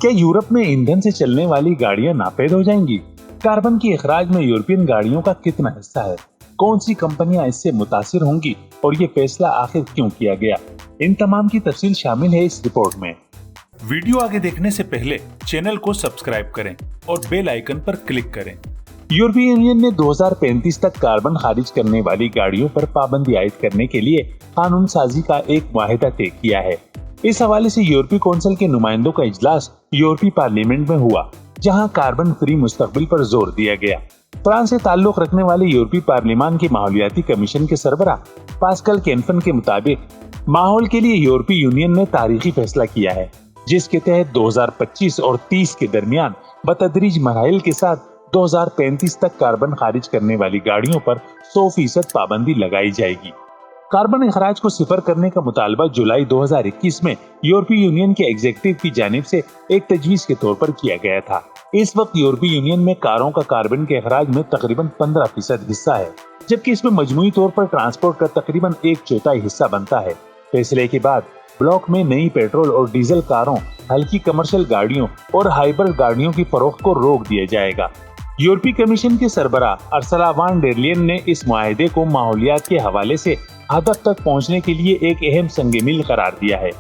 क्या यूरोप में ईंधन से चलने वाली गाड़ियां नापेद हो जाएंगी? कार्बन की अखराज में यूरोपियन गाड़ियों का कितना हिस्सा है? कौन सी कंपनियां इससे मुतासिर होंगी और ये फैसला आखिर क्यों किया गया? इन तमाम की तफसील शामिल है इस रिपोर्ट में। वीडियो आगे देखने से पहले चैनल को सब्सक्राइब करें और बेल आइकन पर क्लिक करें। यूरोपीय यूनियन ने 2035 तक कार्बन खारिज करने वाली गाड़ियों पर पाबंदी आयद करने के लिए कानून साजी का एक मुआहिदा तय किया है। इस हवाले से यूरोपीय कौंसिल के नुमाइंदों का इजलास यूरोपीय पार्लियामेंट में हुआ, जहां कार्बन फ्री मुस्तकबिल पर जोर दिया गया। फ्रांस से ताल्लुक रखने वाले यूरोपीय पार्लियामान के माहौलियाती कमीशन के सरबराह पास्कल कैनफन के मुताबिक माहौल के लिए यूरोपीय यूनियन ने तारीखी फैसला किया है, जिसके तहत 2025 और 30 के दरमियान बतदरीज मराहिल के साथ 2035 तक कार्बन खारिज करने वाली गाड़ियों पर 100% पाबंदी लगाई जाएगी। कार्बन अखराज को सिफर करने का मुतालबा जुलाई 2021 में यूरोपीय यूनियन के एग्जीक्यूटिव की जानिब से एक तजवीज के तौर पर किया गया था। इस वक्त यूरोपीय यूनियन में कारों का कार्बन के अखराज में तकरीबन 15% हिस्सा है, जबकि इसमें मजमूई तौर पर ट्रांसपोर्ट का तकरीबन 1/4 हिस्सा बनता है। फैसले के बाद ब्लॉक में नई पेट्रोल और डीजल कारों, हल्की कमर्शियल गाड़ियों और हाइब्रिड गाड़ियों की फरोख्त को रोक दिया जाएगा। यूरोपीय कमीशन के सरबराह अर्सला वान डेर लेyen ने इस मुआहिदे को माहौलियात के हवाले से हदफ तक पहुंचने के लिए एक अहम संग-ए-मील करार दिया है।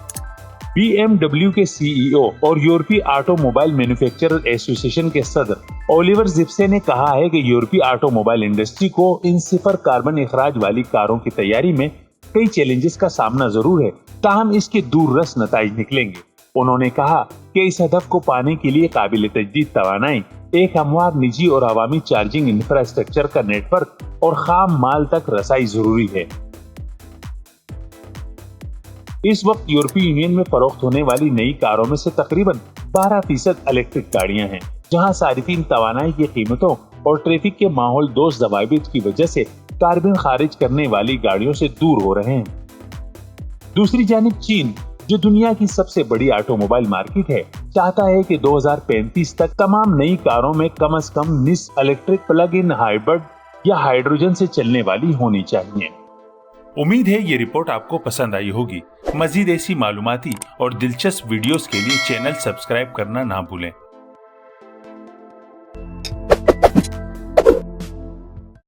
BMW के CEO और यूरोपीय ऑटोमोबाइल मैन्युफैक्चरर एसोसिएशन के सदर ओलिवर जिप्से ने कहा है कि यूरोपीय ऑटोमोबाइल इंडस्ट्री को इन सिफर कार्बन अखराज वाली कारों की तैयारी में कई चैलेंजेस का सामना जरूर है, ताहम इसके दूररस नताइज निकलेंगे। उन्होंने कहा कि इस हदफ को पाने के लिए काबिल तजदीद तवानाई, एक हमवार निजी और अवामी चार्जिंग इंफ्रास्ट्रक्चर का नेटवर्क और खाम माल तक रसाई जरूरी है। इस वक्त यूरोपीय यूनियन में फरोख्त होने वाली नई कारों में से तकरीबन 12% इलेक्ट्रिक गाड़ियां हैं, जहां सारिफीन तवानाई की कीमतों और ट्रैफिक के माहौल दोस्त ज़वाबित की वजह से कार्बन खारिज करने वाली गाड़ियों से दूर हो रहे हैं। दूसरी जानिब चीन, जो दुनिया की सबसे बड़ी ऑटोमोबाइल मार्केट है, चाहता है कि 2035 तक तमाम नई कारों में कम से कम निस इलेक्ट्रिक, प्लग इन हाइब्रिड या हाइड्रोजन से चलने वाली होनी चाहिए। उम्मीद है ये रिपोर्ट आपको पसंद आई होगी। मजीद ऐसी मालूमाती और दिलचस्प वीडियोस के लिए चैनल सब्सक्राइब करना ना भूलें।